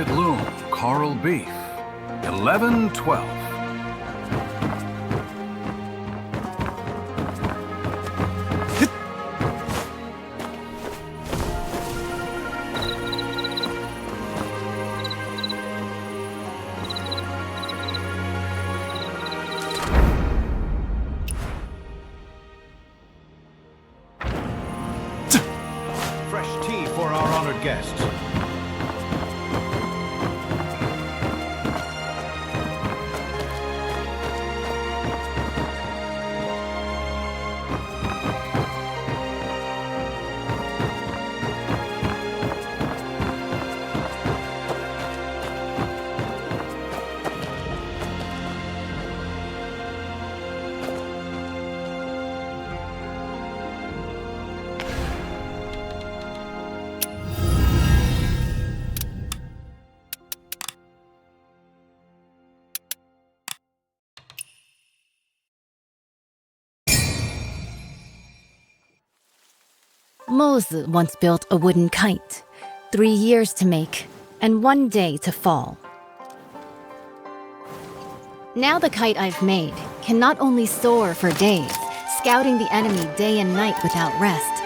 Market loom, coral beef. 11-12. Fresh tea for our honored guests. Mozi once built a wooden kite, 3 years to make, and 1 day to fall. Now the kite I've made can not only soar for days, scouting the enemy day and night without rest,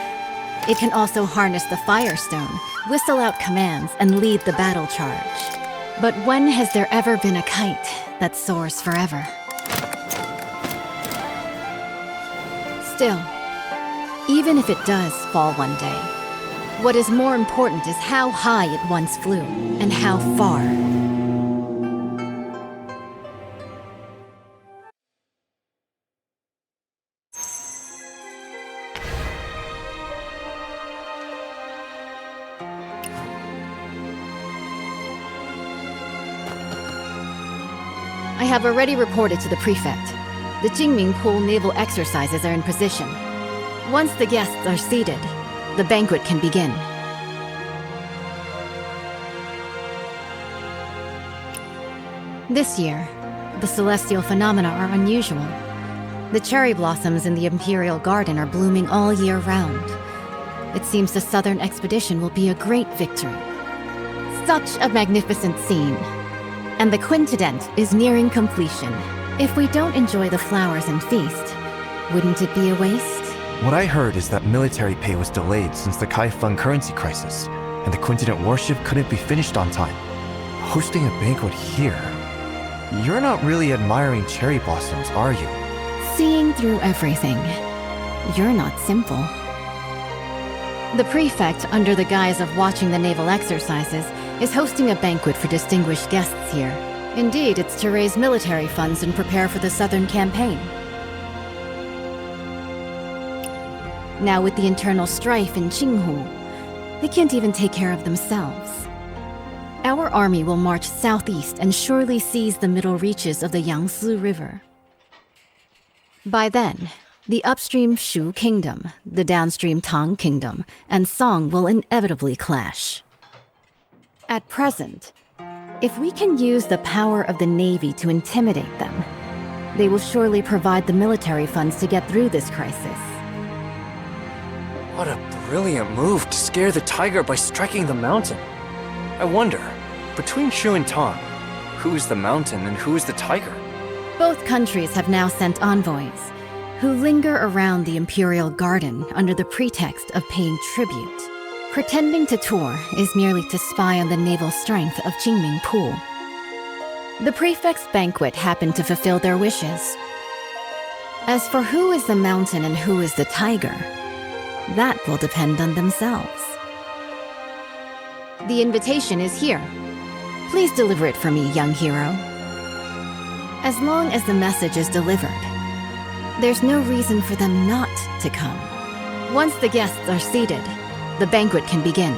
it can also harness the Firestone, whistle out commands, and lead the battle charge. But when has there ever been a kite that soars forever? Still, even if it does fall one day, what is more important is how high it once flew, and how far. I have already reported to the prefect. The Jingming Pool naval exercises are in position. Once the guests are seated, the banquet can begin. This year, the celestial phenomena are unusual. The cherry blossoms in the Imperial Garden are blooming all year round. It seems the Southern expedition will be a great victory. Such a magnificent scene. And the quintident is nearing completion. If we don't enjoy the flowers and feast, wouldn't it be a waste? What I heard is that military pay was delayed since the Kaifeng currency crisis, and the Quintident warship couldn't be finished on time. Hosting a banquet here? You're not really admiring cherry blossoms, are you? Seeing through everything. You're not simple. The prefect, under the guise of watching the naval exercises, is hosting a banquet for distinguished guests here. Indeed, it's to raise military funds and prepare for the Southern campaign. Now with the internal strife in Qinghu, they can't even take care of themselves. Our army will march southeast and surely seize the middle reaches of the Yangtze River. By then, the upstream Shu Kingdom, the downstream Tang Kingdom, and Song will inevitably clash. At present, if we can use the power of the Navy to intimidate them, they will surely provide the military funds to get through this crisis. What a brilliant move to scare the tiger by striking the mountain. I wonder, between Shu and Tang, who is the mountain and who is the tiger? Both countries have now sent envoys, who linger around the Imperial Garden under the pretext of paying tribute. Pretending to tour is merely to spy on the naval strength of Jingming Pool. The prefect's banquet happened to fulfill their wishes. As for who is the mountain and who is the tiger, that will depend on themselves. The invitation is here. Please deliver it for me, young hero. As long as the message is delivered, there's no reason for them not to come. Once the guests are seated, the banquet can begin.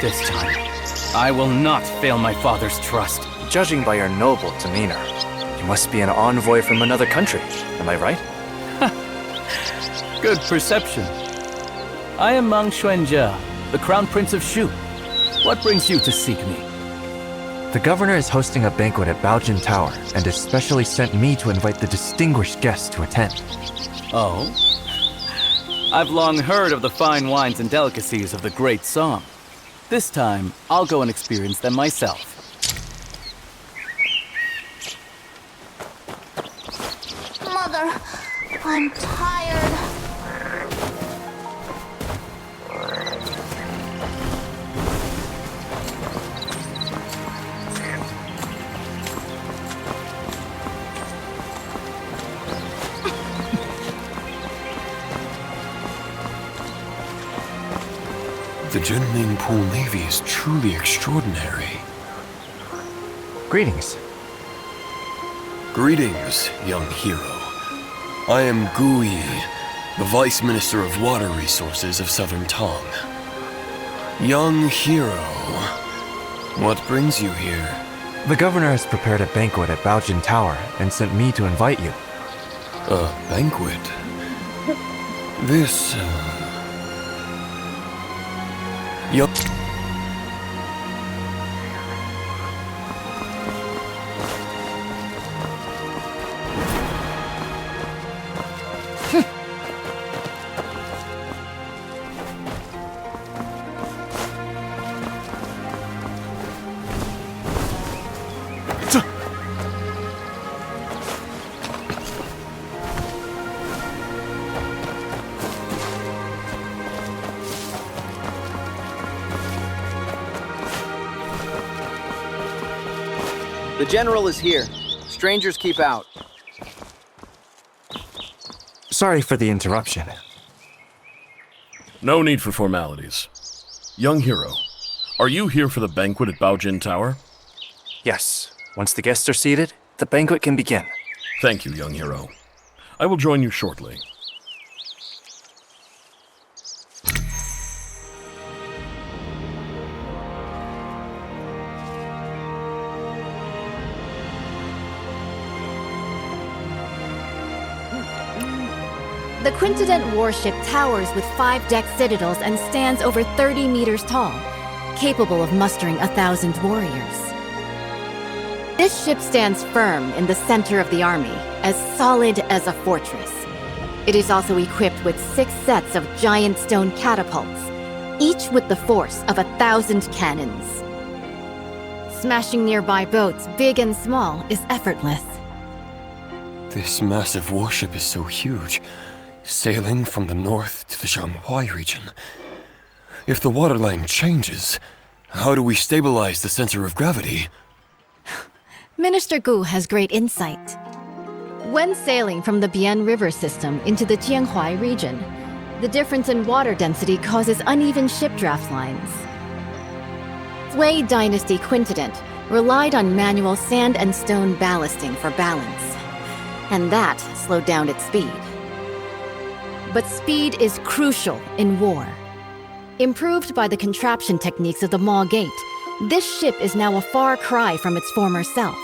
This time, I will not fail my father's trust. Judging by your noble demeanor, you must be an envoy from another country, am I right? Good perception. I am Mang Xuanjia, the Crown Prince of Shu. What brings you to seek me? The governor is hosting a banquet at Baojin Tower and has specially sent me to invite the distinguished guests to attend. Oh? I've long heard of the fine wines and delicacies of the Great Song. This time, I'll go and experience them myself. Mother, I'm tired. The Junming Pool Navy is truly extraordinary. Greetings. Greetings, young hero. I am Gu Yi, the Vice Minister of Water Resources of Southern Tong. Young hero, what brings you here? The governor has prepared a banquet at Baojin Tower and sent me to invite you. A banquet? This, Young... The General is here. Strangers keep out. Sorry for the interruption. No need for formalities. Young hero, are you here for the banquet at Baojin Tower? Yes. Once the guests are seated, the banquet can begin. Thank you, young hero. I will join you shortly. The Quintident warship towers with 5-decked citadels and stands over 30 meters tall, capable of mustering 1,000 warriors. This ship stands firm in the center of the army, as solid as a fortress. It is also equipped with 6 sets of giant stone catapults, each with the force of 1,000 cannons. Smashing nearby boats, big and small, is effortless. This massive warship is so huge, sailing from the north to the Shanghai region. If the waterline changes, how do we stabilize the center of gravity? Minister Gu has great insight. When sailing from the Bian River system into the Jianghuai region, the difference in water density causes uneven ship draft lines. Sui Dynasty Quintident relied on manual sand and stone ballasting for balance, and that slowed down its speed. But speed is crucial in war. Improved by the contraption techniques of the Maw Gate, this ship is now a far cry from its former self.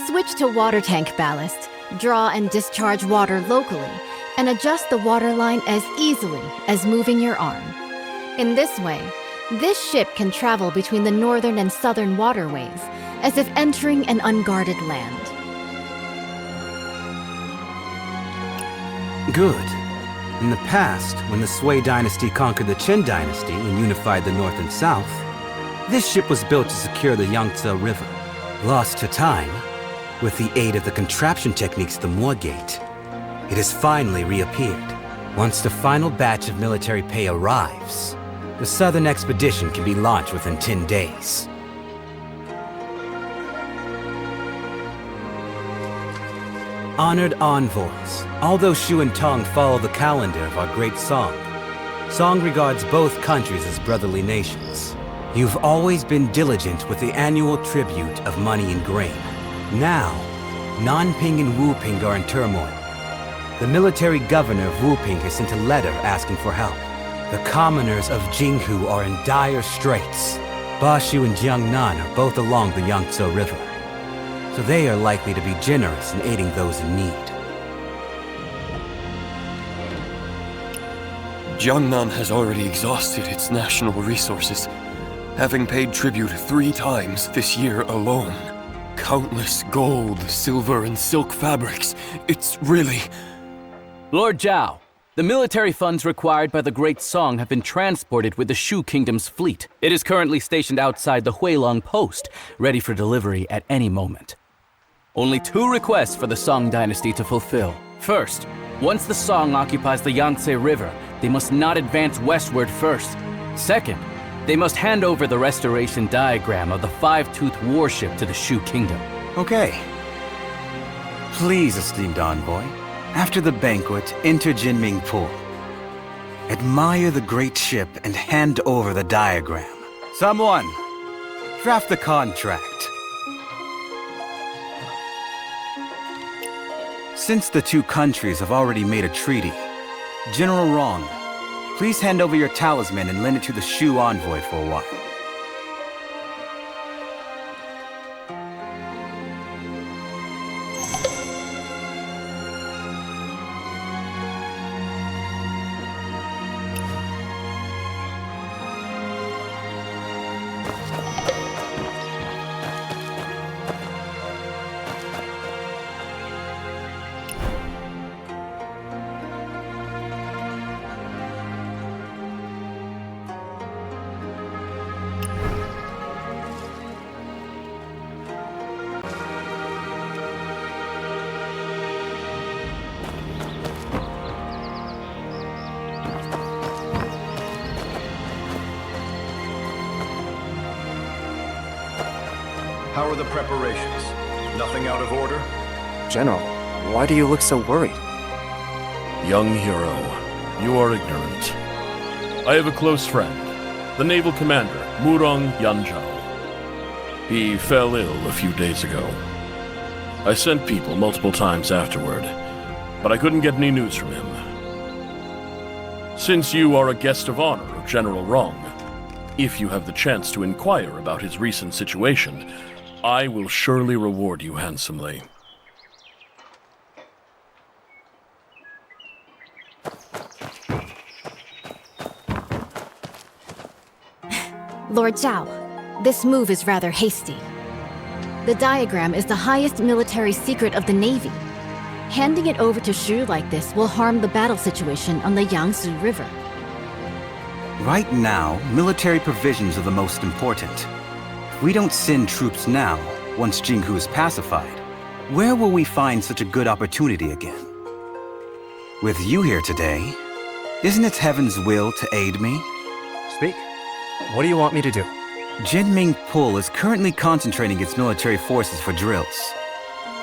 Switch to water tank ballast, draw and discharge water locally, and adjust the waterline as easily as moving your arm. In this way, this ship can travel between the northern and southern waterways, as if entering an unguarded land. Good. In the past, when the Sui dynasty conquered the Qin dynasty and unified the north and south, this ship was built to secure the Yangtze River. Lost to time, with the aid of the contraption techniques of the Maw Gate, it has finally reappeared. Once the final batch of military pay arrives, the southern expedition can be launched within 10 days. Honored envoys, although Shu and Tong follow the calendar of our great Song, Song regards both countries as brotherly nations. You've always been diligent with the annual tribute of money and grain. Now, Nanping and Wuping are in turmoil. The military governor of Wuping has sent a letter asking for help. The commoners of Jinghu are in dire straits. Bashu and Jiangnan are both along the Yangtze River, so they are likely to be generous in aiding those in need. Jiangnan has already exhausted its national resources, having paid tribute 3 times this year alone. Countless gold, silver, and silk fabrics. It's really... Lord Zhao, the military funds required by the Great Song have been transported with the Shu Kingdom's fleet. It is currently stationed outside the Huilong post, ready for delivery at any moment. Only 2 requests for the Song dynasty to fulfill. First, once the Song occupies the Yangtze River, they must not advance westward first. Second, they must hand over the restoration diagram of the five-toothed warship to the Shu Kingdom. Okay. Please, esteemed envoy, after the banquet, enter Jinming Pool. Admire the great ship and hand over the diagram. Someone, draft the contract. Since the 2 countries have already made a treaty, General Rong, please hand over your talisman and lend it to the Shu envoy for a while. How are the preparations? Nothing out of order? General, why do you look so worried? Young hero, you are ignorant. I have a close friend, the naval commander, Murong Yanzhao. He fell ill a few days ago. I sent people multiple times afterward, but I couldn't get any news from him. Since you are a guest of honor of General Rong, if you have the chance to inquire about his recent situation, I will surely reward you handsomely. Lord Zhao, this move is rather hasty. The diagram is the highest military secret of the Navy. Handing it over to Shu like this will harm the battle situation on the Yangtze River. Right now, military provisions are the most important. If we don't send troops now, once Jinghu is pacified, where will we find such a good opportunity again? With you here today, isn't it heaven's will to aid me? Speak. What do you want me to do? Jinming Pul is currently concentrating its military forces for drills,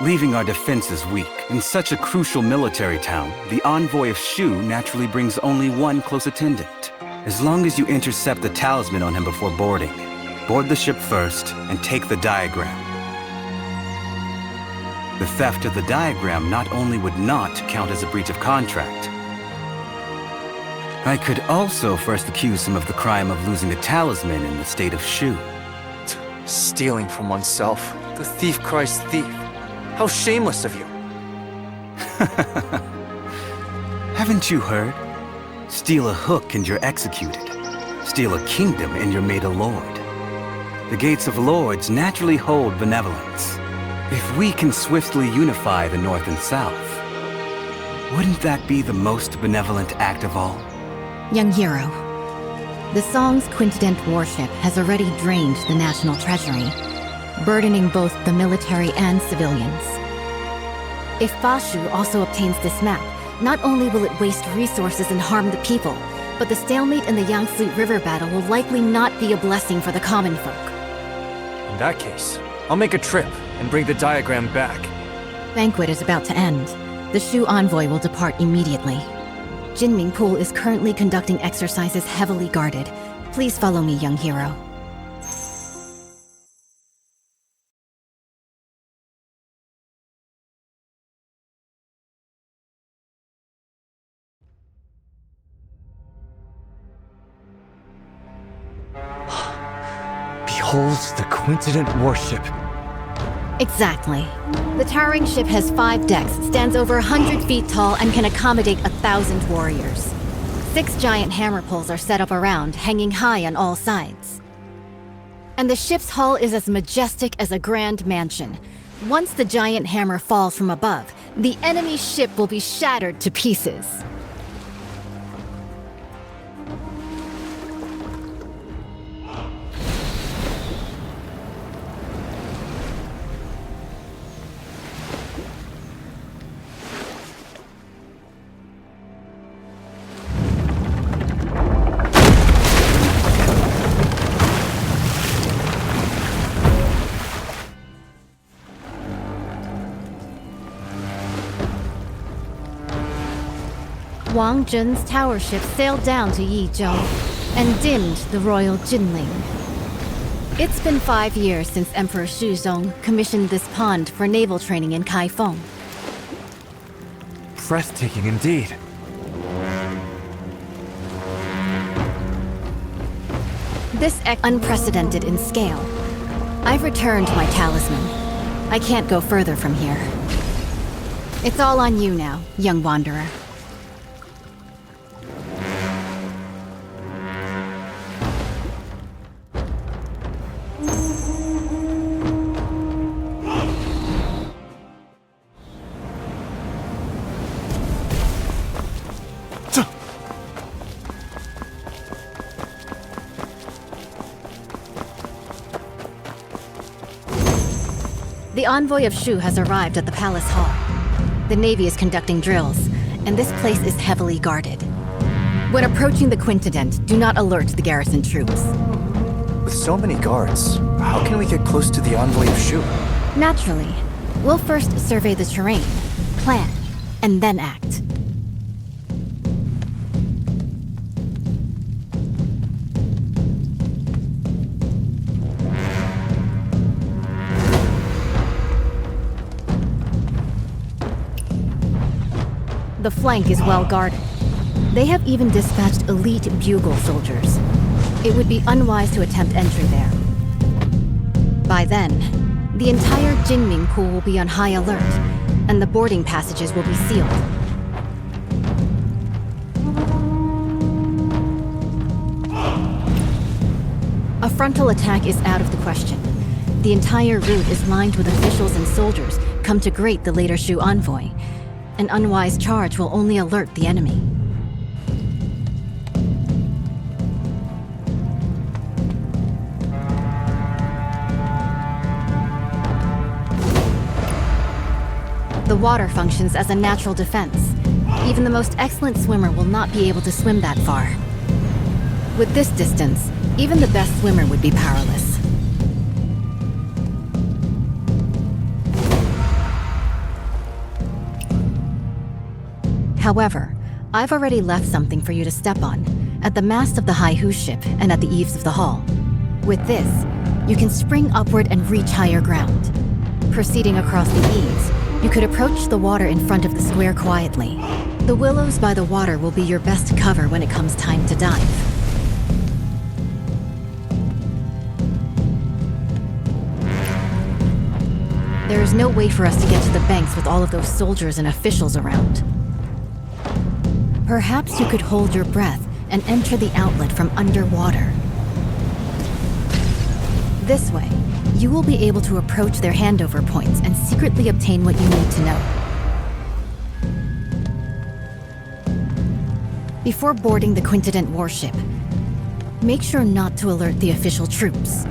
leaving our defenses weak. In such a crucial military town, the envoy of Shu naturally brings only one close attendant. As long as you intercept the talisman on him before boarding, board the ship first and take the diagram. The theft of the diagram not only would not count as a breach of contract, I could also first accuse him of the crime of losing the talisman in the state of Shu. Stealing from oneself. The thief cries thief. How shameless of you. Haven't you heard? Steal a hook and you're executed. Steal a kingdom and you're made a lord. The gates of lords naturally hold benevolence. If we can swiftly unify the North and South, wouldn't that be the most benevolent act of all? Young hero, the Song's quintupled warship has already drained the national treasury, burdening both the military and civilians. If Bashu also obtains this map, not only will it waste resources and harm the people, but the stalemate in the Yangtze River battle will likely not be a blessing for the common folk. In that case, I'll make a trip and bring the diagram back. Banquet is about to end. The Shu envoy will depart immediately. Jinming Pool is currently conducting exercises heavily guarded. Please follow me, young hero. holds the Quincident warship. Exactly. The towering ship has 5 decks, stands over 100 feet tall, and can accommodate 1,000 warriors. 6 giant hammer poles are set up around, hanging high on all sides. And the ship's hull is as majestic as a grand mansion. Once the giant hammer falls from above, the enemy ship will be shattered to pieces. Wang Zhen's tower ship sailed down to Yizhou and dimmed the royal Jinling. It's been 5 years since Emperor Shuzong commissioned this pond for naval training in Kaifeng. Breathtaking indeed. This unprecedented in scale. I've returned my talisman. I can't go further from here. It's all on you now, young wanderer. The envoy of Shu has arrived at the palace hall. The Navy is conducting drills, and this place is heavily guarded. When approaching the Quincident, do not alert the garrison troops. With so many guards, how can we get close to the envoy of Shu? Naturally, we'll first survey the terrain, plan, and then act. The flank is well guarded. They have even dispatched elite bugle soldiers. It would be unwise to attempt entry there. By then, the entire Jinming pool will be on high alert, and the boarding passages will be sealed. A frontal attack is out of the question. The entire route is lined with officials and soldiers come to greet the later Shu envoy. An unwise charge will only alert the enemy. The water functions as a natural defense. Even the most excellent swimmer will not be able to swim that far. With this distance, even the best swimmer would be powerless. However, I've already left something for you to step on, at the mast of the Haihu ship and at the eaves of the hull. With this, you can spring upward and reach higher ground. Proceeding across the eaves, you could approach the water in front of the square quietly. The willows by the water will be your best cover when it comes time to dive. There is no way for us to get to the banks with all of those soldiers and officials around. Perhaps you could hold your breath and enter the outlet from underwater. This way, you will be able to approach their handover points and secretly obtain what you need to know. Before boarding the Quincident warship, make sure not to alert the official troops.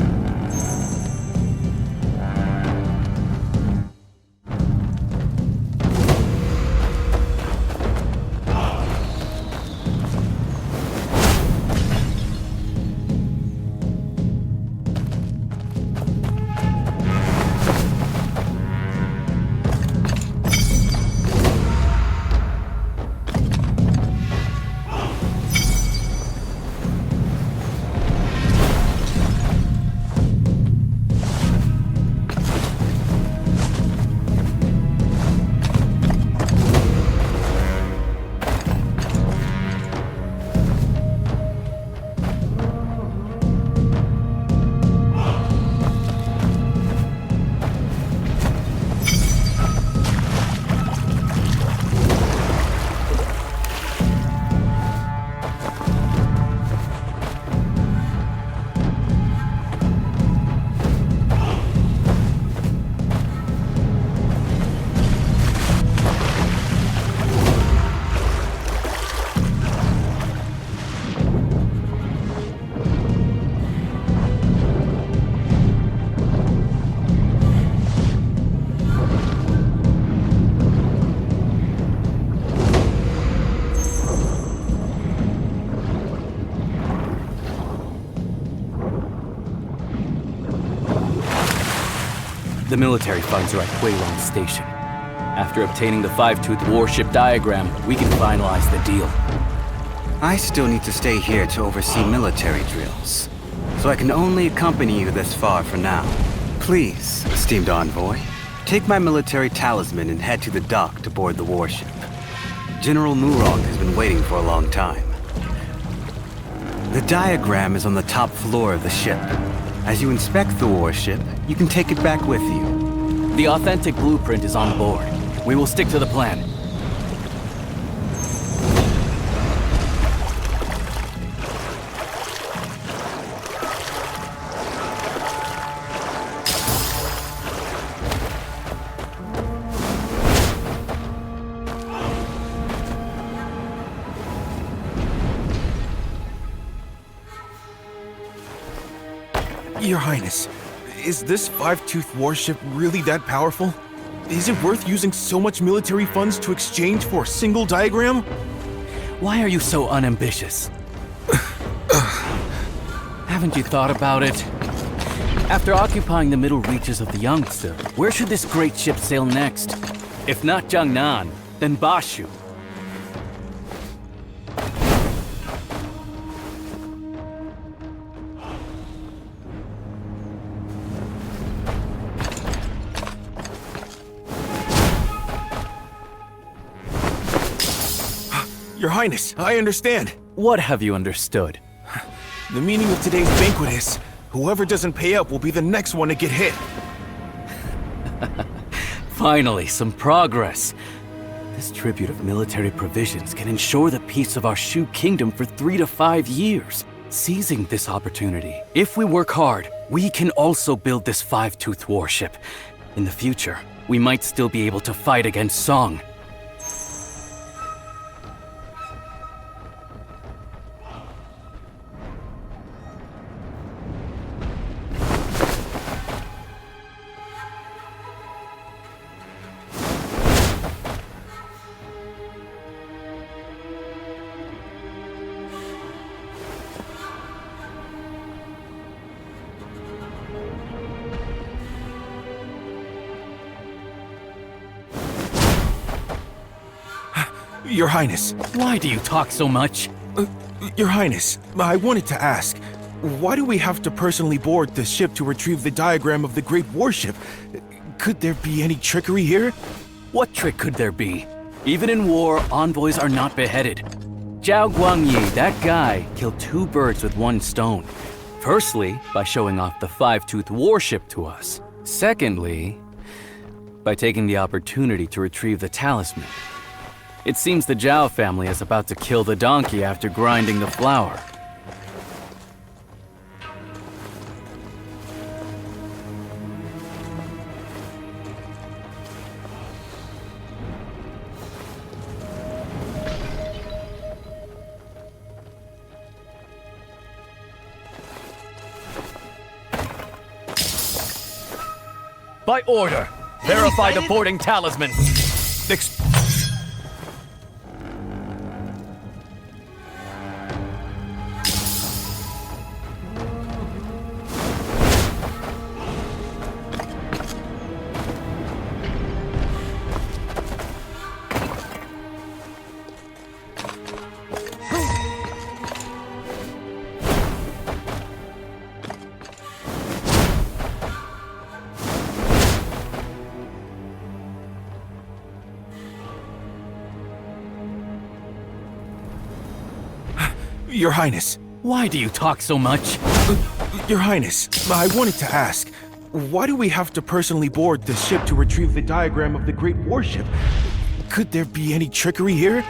The military funds are at Huilong Station. After obtaining the five-tooth warship diagram, we can finalize the deal. I still need to stay here to oversee military drills, so I can only accompany you this far for now. Please, esteemed envoy, take my military talisman and head to the dock to board the warship. General Murong has been waiting for a long time. The diagram is on the top floor of the ship. As you inspect the warship, you can take it back with you. The authentic blueprint is on board. We will stick to the plan. Your Highness, is this five-tooth warship really that powerful? Is it worth using so much military funds to exchange for a single diagram? Why are you so unambitious? Haven't you thought about it? After occupying the middle reaches of the Yangtze, where should this great ship sail next? If not Jiangnan, then Bashu. Your Highness, I understand. What have you understood? The meaning of today's banquet is, whoever doesn't pay up will be the next one to get hit. Finally, some progress. This tribute of military provisions can ensure the peace of our Shu Kingdom for 3 to 5 years. Seizing this opportunity, if we work hard, we can also build this five-tooth warship. In the future, we might still be able to fight against Song. Your Highness. Why do you talk so much? Your Highness, I wanted to ask, why do we have to personally board the ship to retrieve the diagram of the great warship? Could there be any trickery here? What trick could there be? Even in war, envoys are not beheaded. Zhao Guangyi, that guy, killed 2 birds with 1 stone. Firstly, by showing off the five-tooth warship to us. Secondly, by taking the opportunity to retrieve the talisman. It seems the Zhao family is about to kill the donkey after grinding the flour. By order, verify the boarding talisman. Your Highness. Why do you talk so much? Your Highness, I wanted to ask, why do we have to personally board the ship to retrieve the diagram of the great warship? Could there be any trickery here?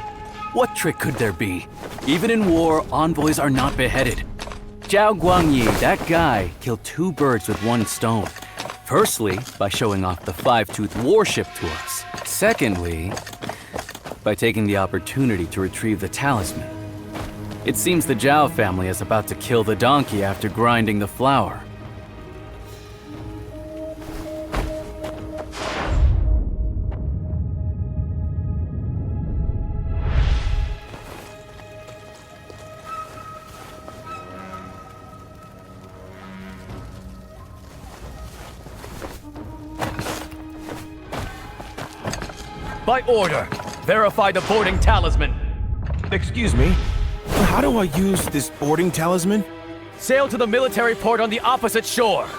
What trick could there be? Even in war, envoys are not beheaded. Zhao Guangyi, that guy, killed 2 birds with 1 stone. Firstly, by showing off the five-tooth warship to us. Secondly, by taking the opportunity to retrieve the talisman. It seems the Zhao family is about to kill the donkey after grinding the flour. By order. Verify the boarding talisman. Excuse me, how do I use this boarding talisman? Sail to the military port on the opposite shore.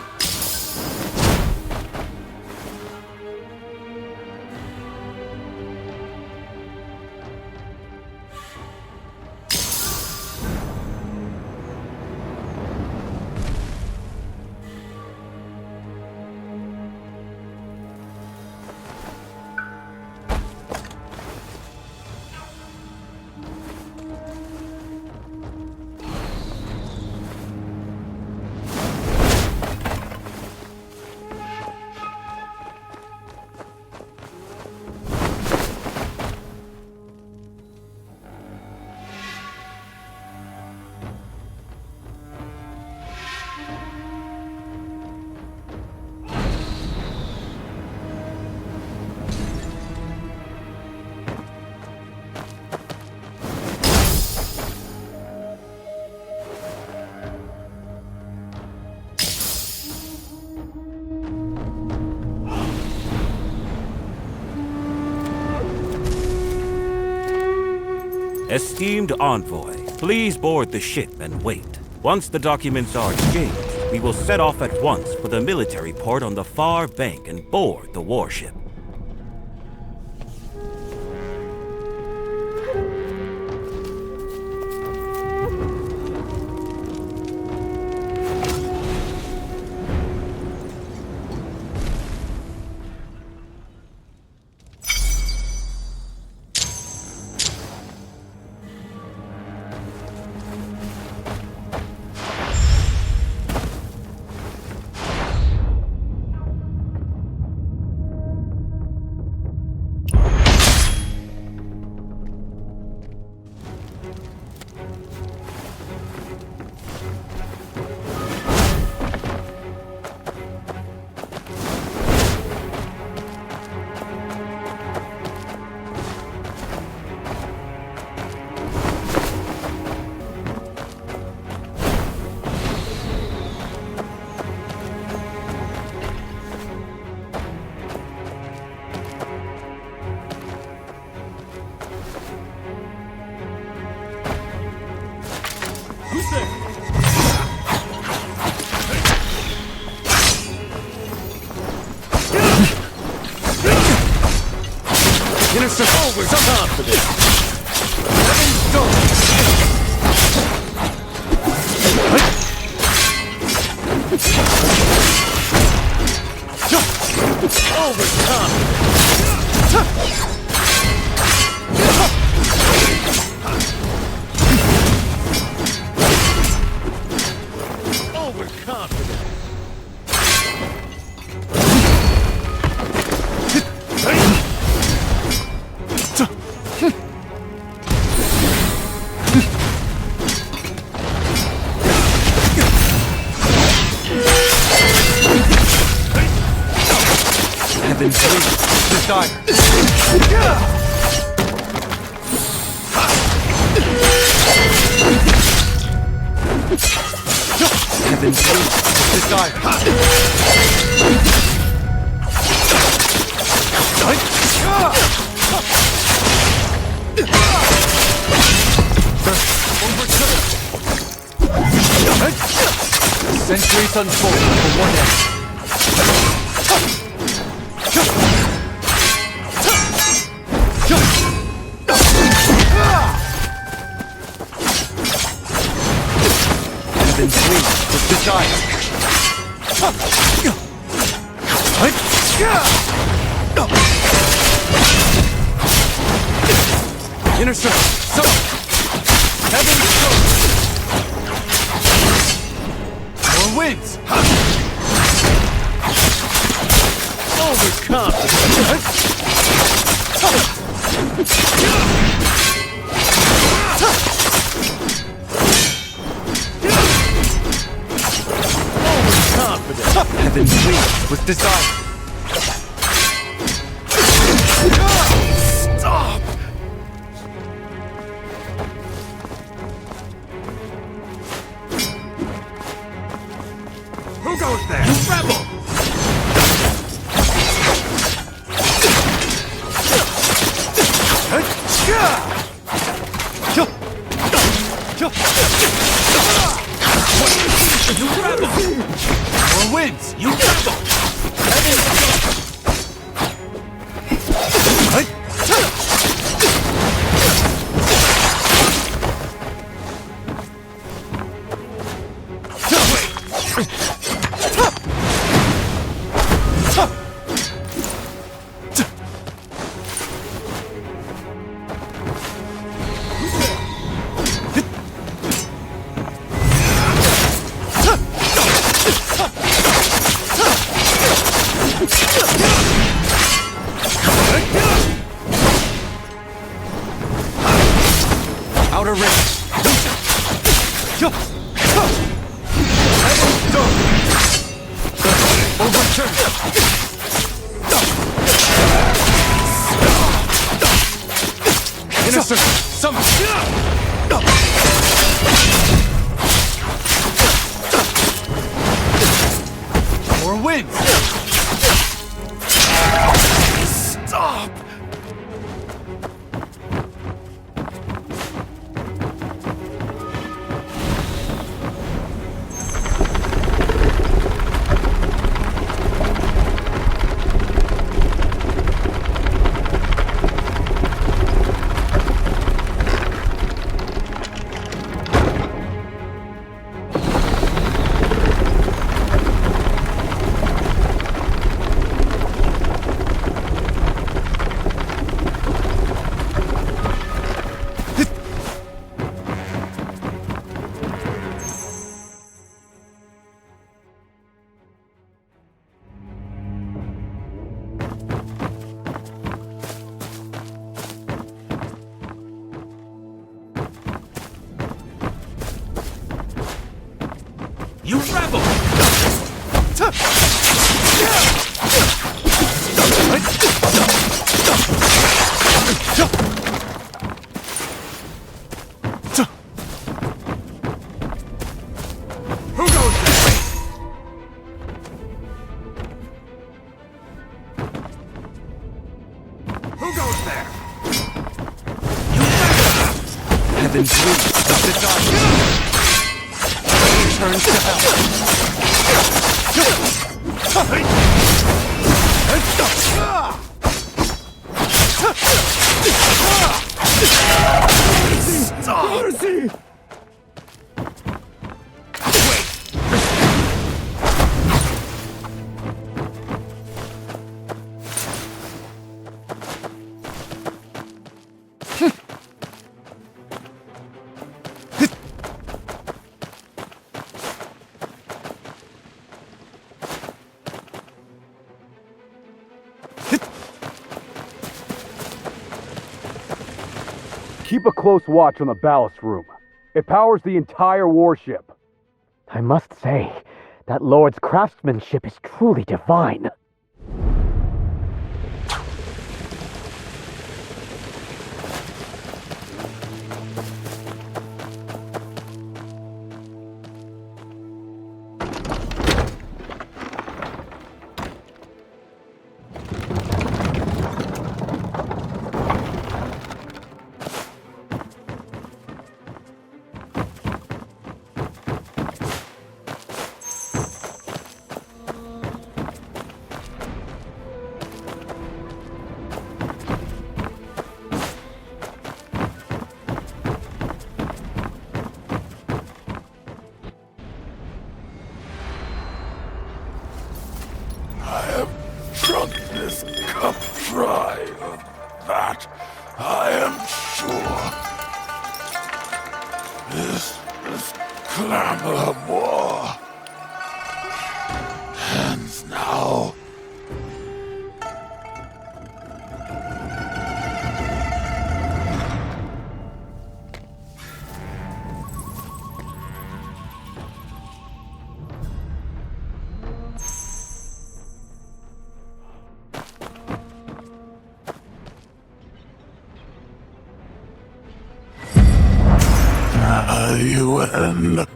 Esteemed envoy, please board the ship and wait. Once the documents are exchanged, we will set off at once for the military port on the far bank and board the warship. Over, so confident. Centuries unfold for one end. Heaven's wings with desire. Inner circle. So, heaven's throne. More winds. Overconfident. Heaven's wings with desire. Stop! Who goes there? You rebel! You rebel! Outer ring. Overturn! Inner circle! Summon! More wins! Stop! You rebel! Who goes there? Who goes there? You rebel! Heaven's wings of the dark. Turns to Stop! Mercy! Keep a close watch on the ballast room. It powers the entire warship. I must say, that Lord's craftsmanship is truly divine. Drunk this cup dry of that, I am sure. This clamor of war ends now. You end.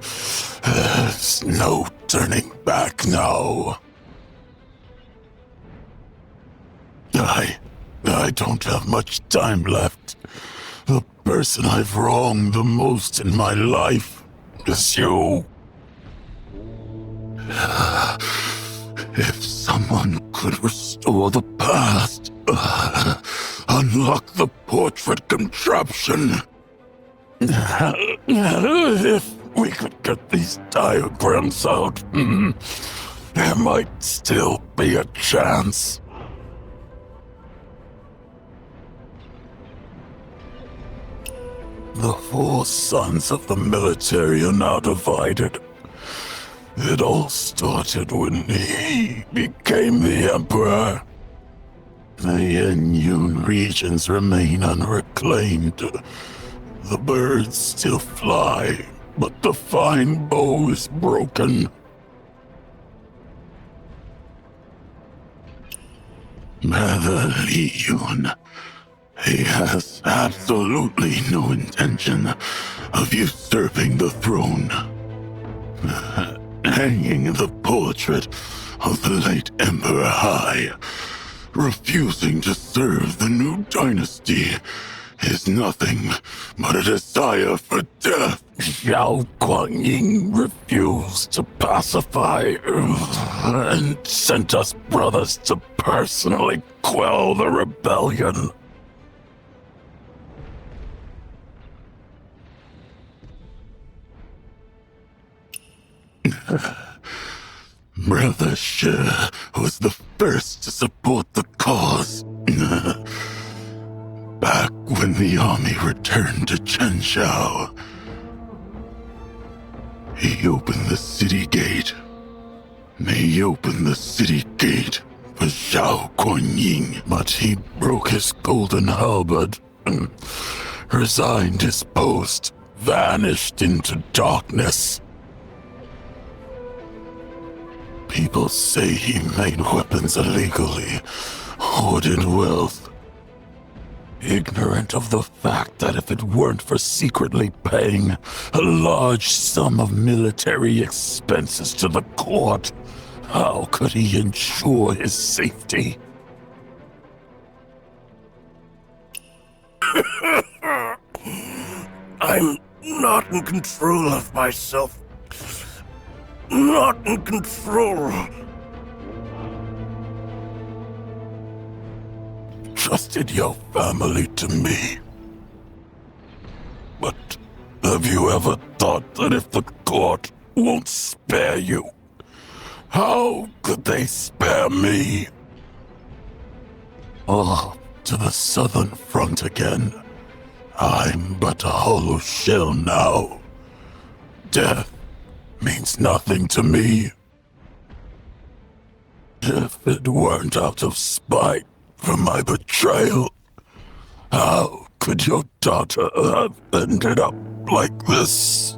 There's no turning back now. I don't have much time left. The person I've wronged the most in my life is you. If someone could restore the past, unlock the portrait contraption. If we could get these diagrams out, there might still be a chance. The 4 sons of the military are now divided. It all started when he became the emperor. The Yenyun regions remain unreclaimed. The birds still fly, but the fine bow is broken. Mother Li Yun, he has absolutely no intention of usurping the throne. Hanging the portrait of the late Emperor high, refusing to serve the new dynasty, is nothing but a desire for death. Xiao Guangying refused to pacify and sent us brothers to personally quell the rebellion. Brother Shi was the first to support the cause. Back when the army returned to Chenshao, he opened the city gate. He opened the city gate for Xiao Guanyin, but he broke his golden halberd and resigned his post, vanished into darkness. People say he made weapons illegally, hoarded wealth, ignorant of the fact that if it weren't for secretly paying a large sum of military expenses to the court, how could he ensure his safety? I'm not in control of myself. Not in control. Trusted your family to me. But have you ever thought that if the court won't spare you, how could they spare me? Oh, to the southern front again. I'm but a hollow shell now. Death means nothing to me. If it weren't out of spite for my betrayal, how could your daughter have ended up like this?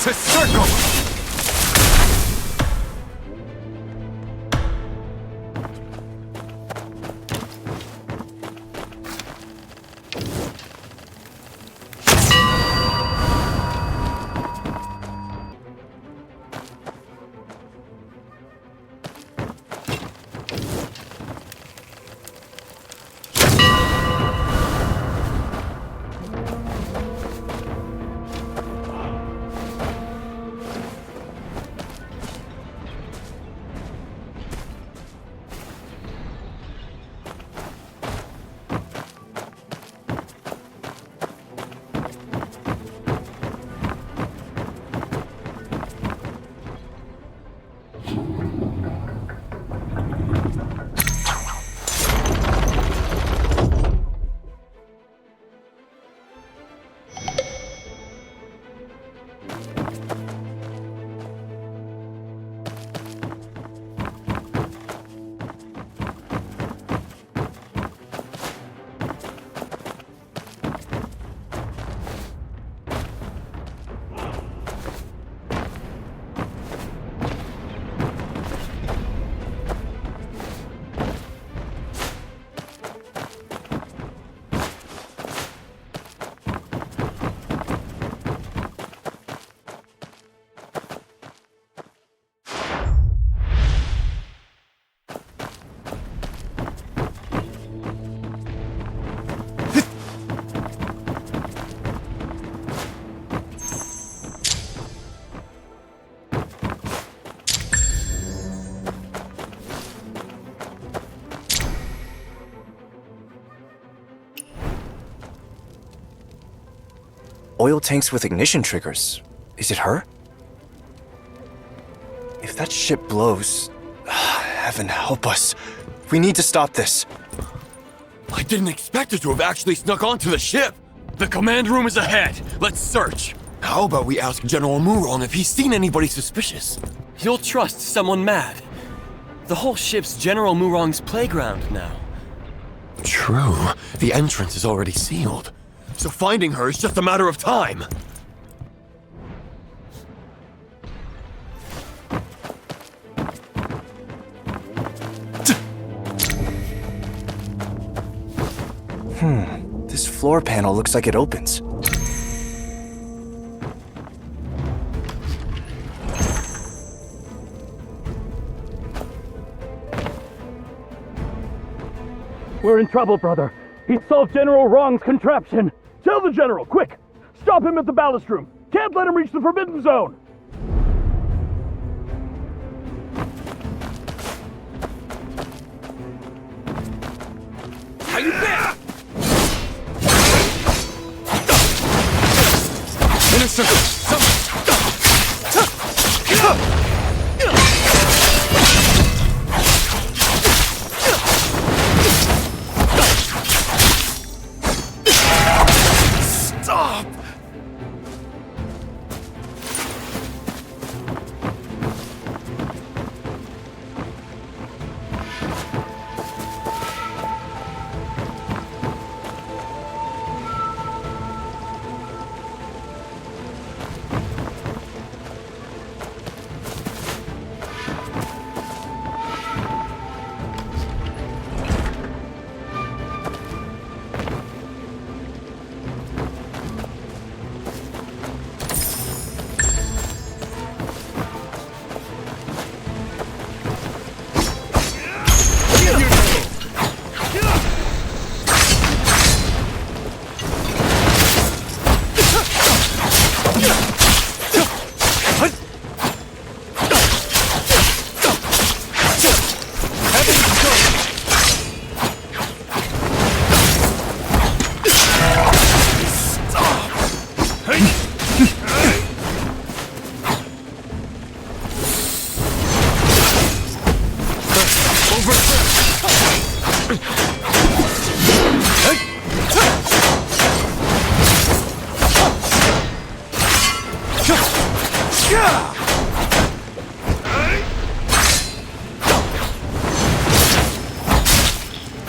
To circle! Oil tanks with ignition triggers. Is it her? If that ship blows... heaven help us. We need to stop this. I didn't expect her to have actually snuck onto the ship! The command room is ahead! Let's search! How about we ask General Murong if he's seen anybody suspicious? He'll trust someone mad. The whole ship's General Murong's playground now. True. The entrance is already sealed. So finding her is just a matter of time. This floor panel looks like it opens. We're in trouble, brother. He solved General Wrong's contraption. Tell the General, quick! Stop him at the ballast room. Can't let him reach the Forbidden Zone. How you been? Minister! Stop!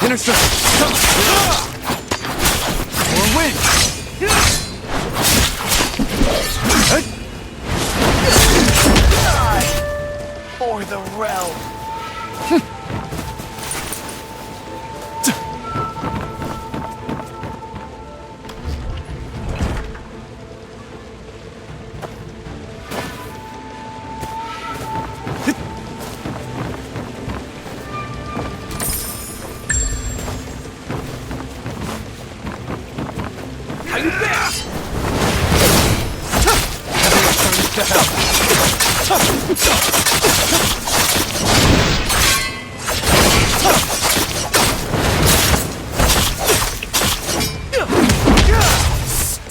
Minister! More wind! the realm. How you been?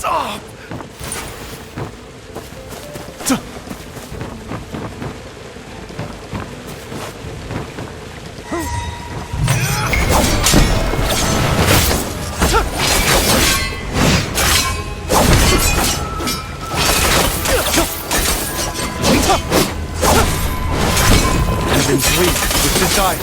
Stop! Enemies weak with desire.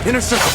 Inner circle.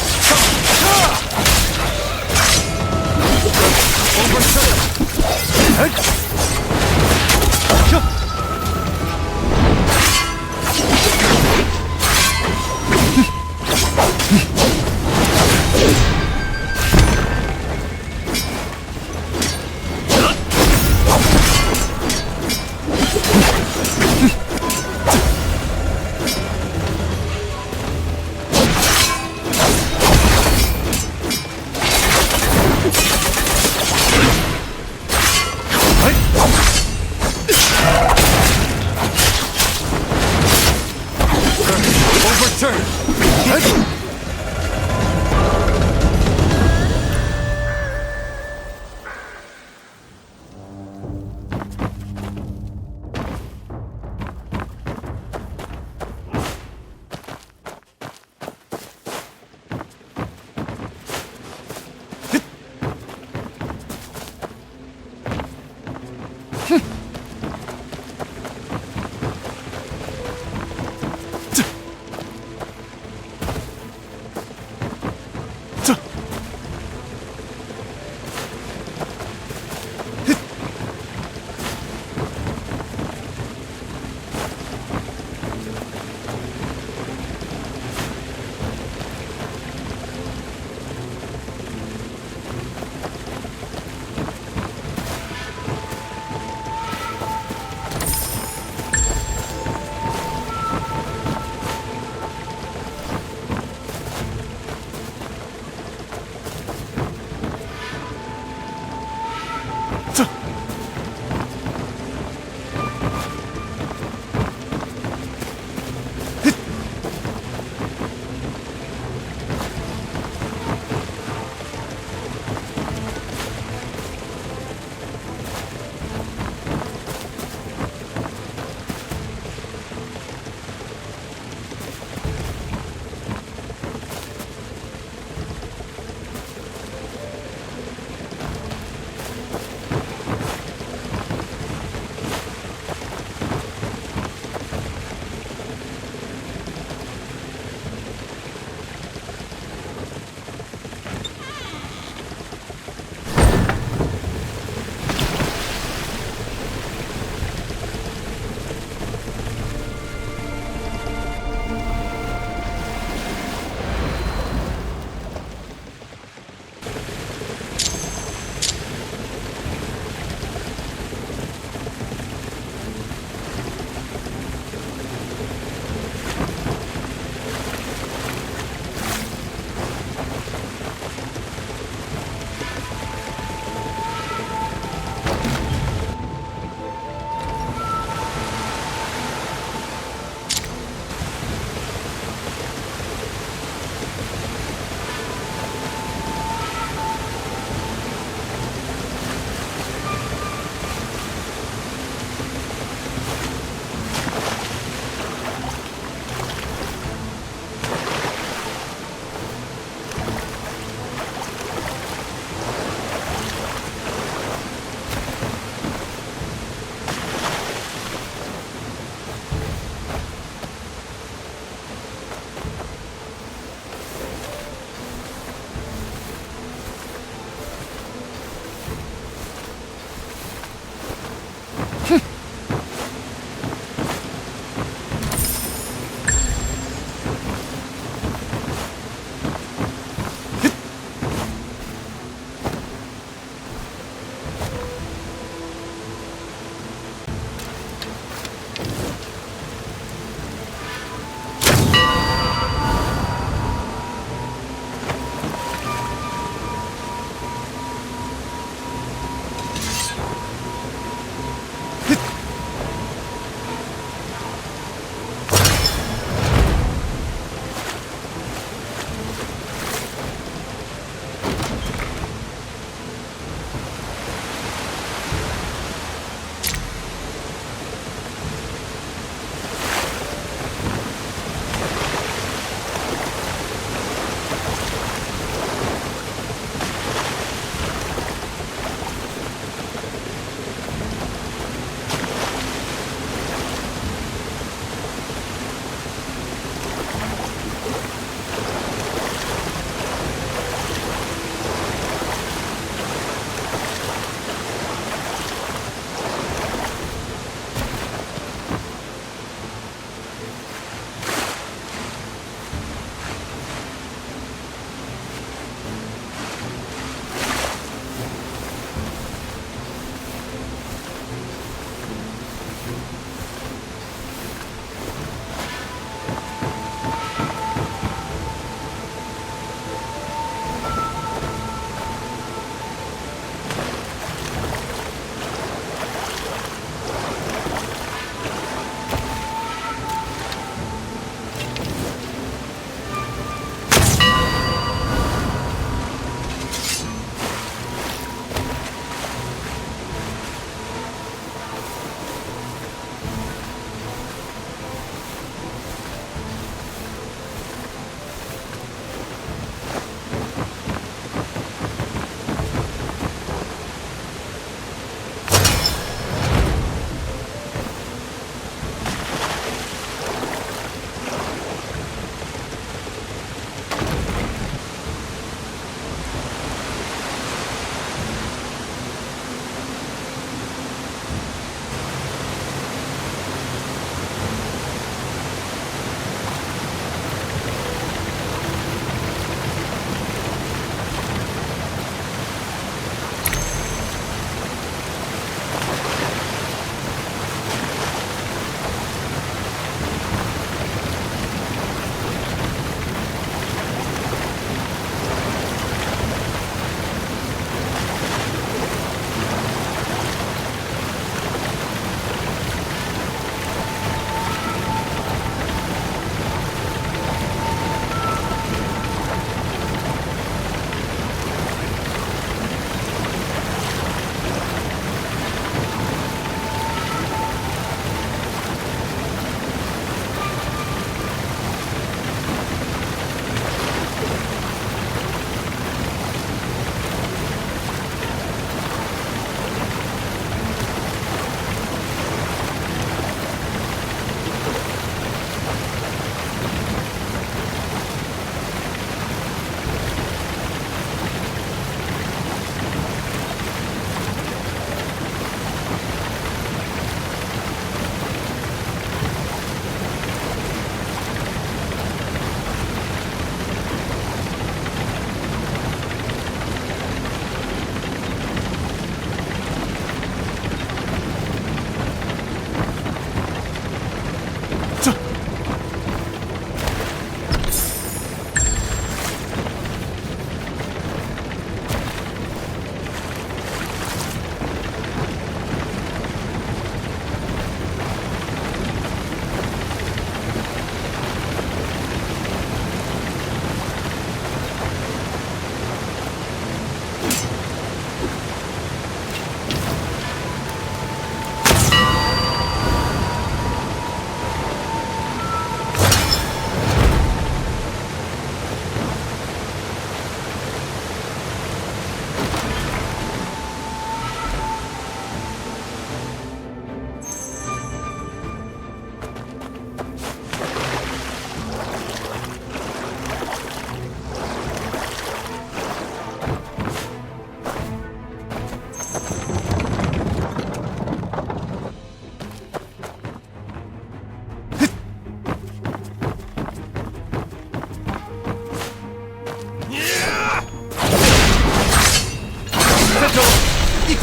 Overturn.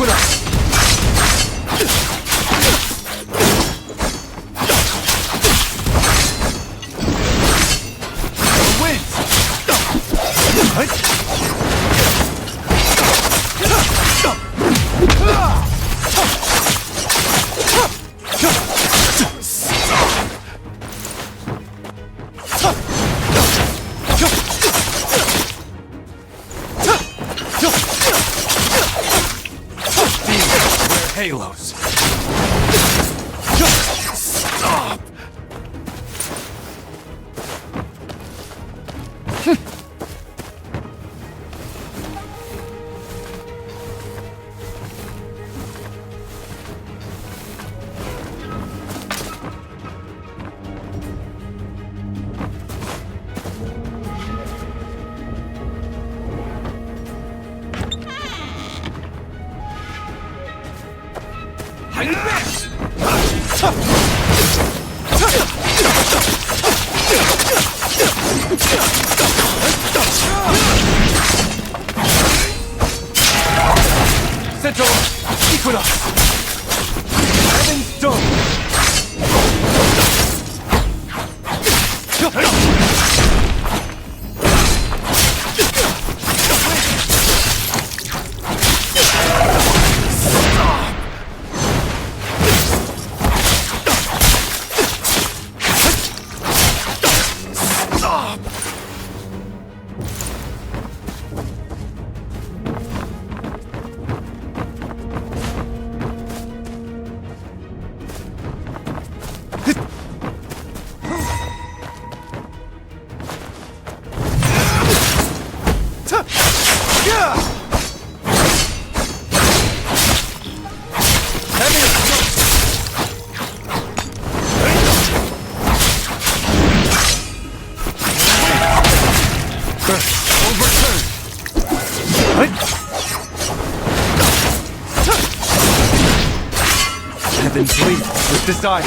Equinox! Halos. Stop! Central Equinox! Heaven's Dome! Heaven's lead with desire.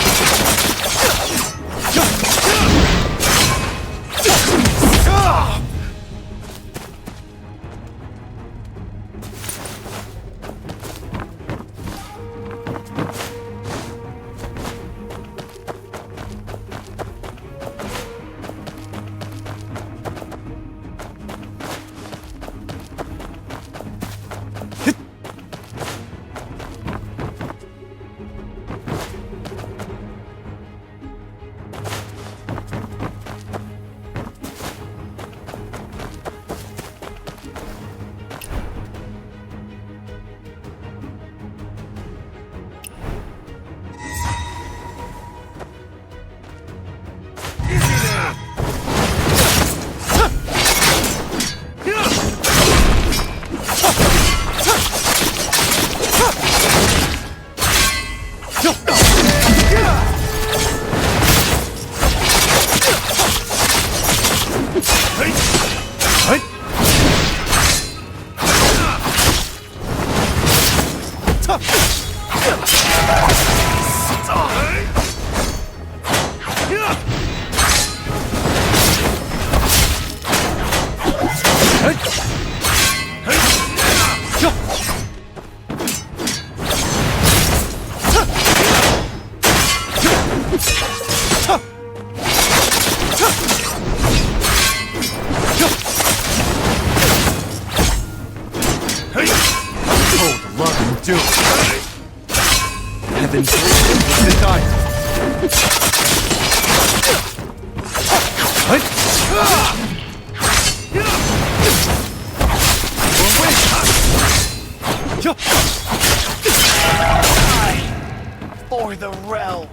Heaven's desire. For the realm.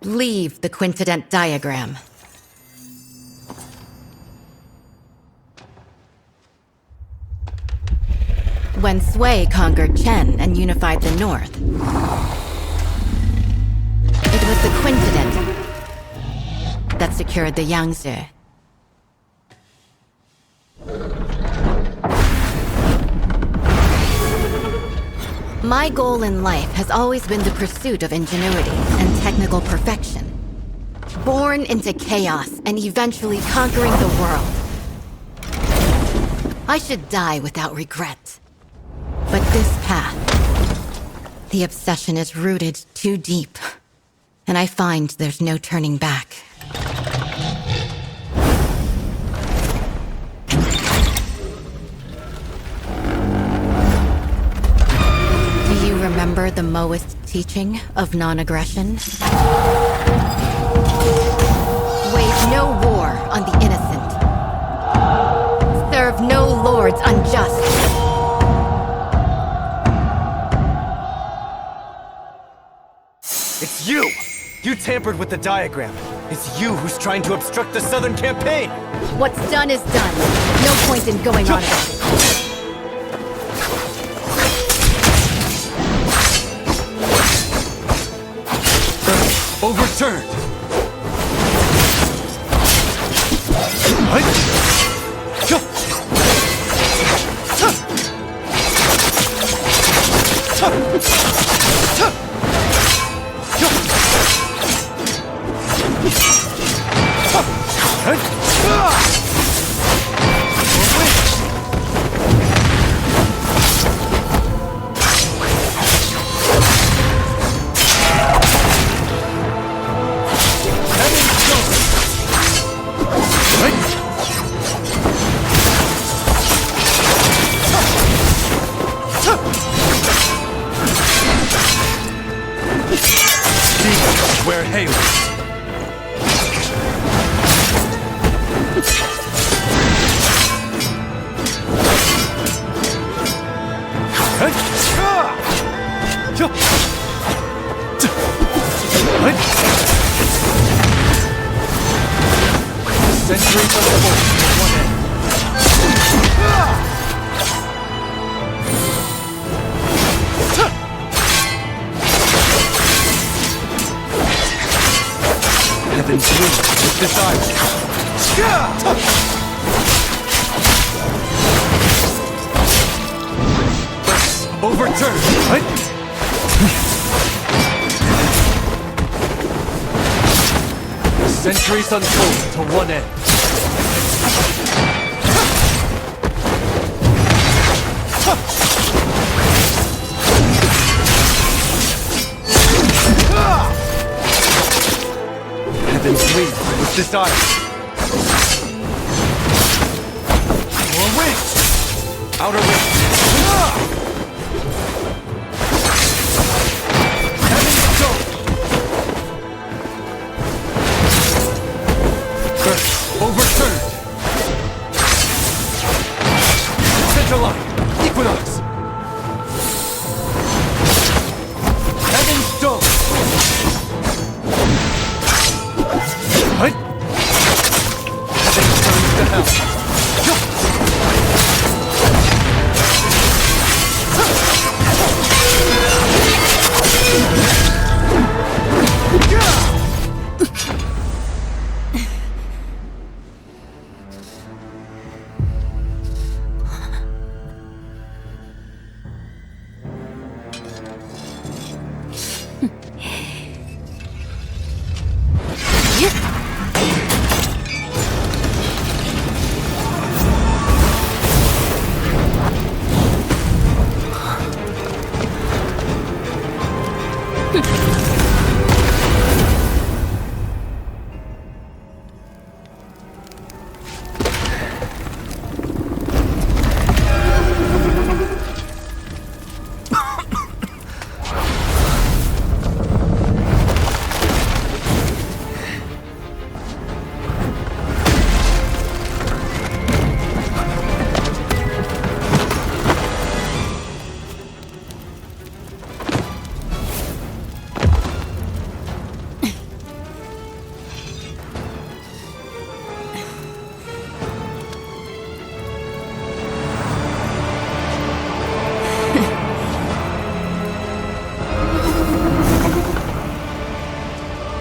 Leave the quintident diagram. When Sui conquered Chen and unified the North, it was the quintident that secured the Yangtze. My goal in life has always been the pursuit of ingenuity and technical perfection. Born into chaos and eventually conquering the world. I should die without regret. But this path, the obsession is rooted too deep, and I find there's no turning back. Do you remember the Moist teaching of non-aggression? Wage no war on the innocent. Serve no lords unjust. It's you! You tampered with the diagram. It's you who's trying to obstruct the Southern campaign! What's done is done. No point in going on about it. Overturned! Where halos. Centuries of force one end. Heaven's wings with desire. Overturned. Centuries unfold to one end. Heaven's wings with desire. More wings. Outer wings. Heaven's dome. Earth overturned. Center line. Equinox. Heaven's dome.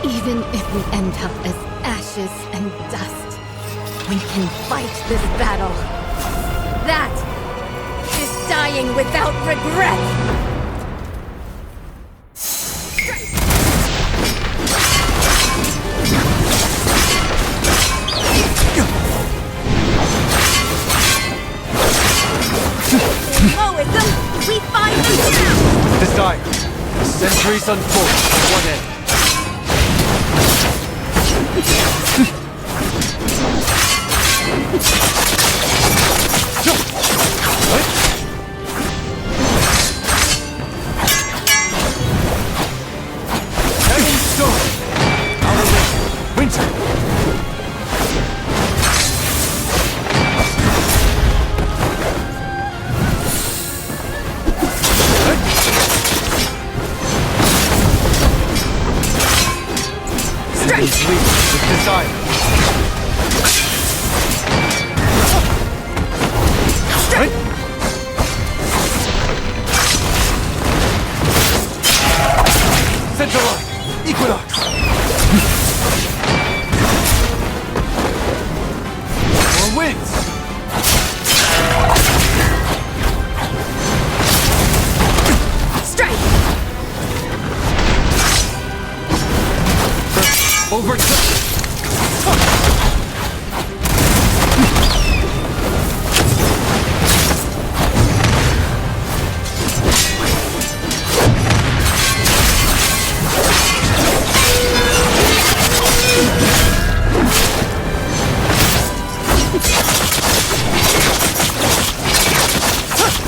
Even if we end up as ashes and dust, we can fight this battle. That is dying without regret! desire. Centuries unfold at one end. Heaven's Stone! Our way, Winter! Enemies lead with desire. Central line, Equinox. More winds. Strike! Overtook.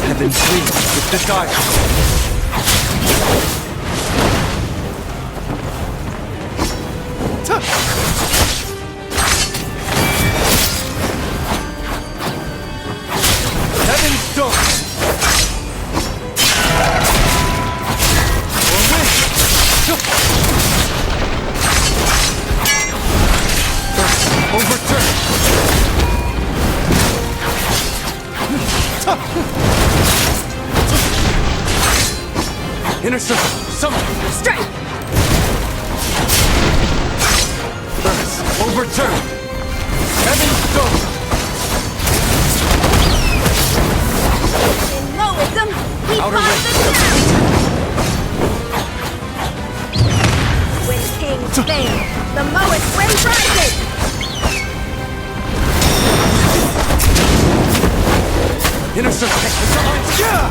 Heaven's wings with desire. Heaven's Stone! Or wind! Overturn! Inner circle, summon! Strike! Overturn! Heaven's Stone! In Moism, we Outer find ring. the sound! When kings fail, the Moist wind rises! Inner circle, yeah!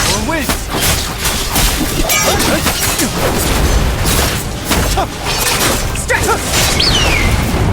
More winds! Strike!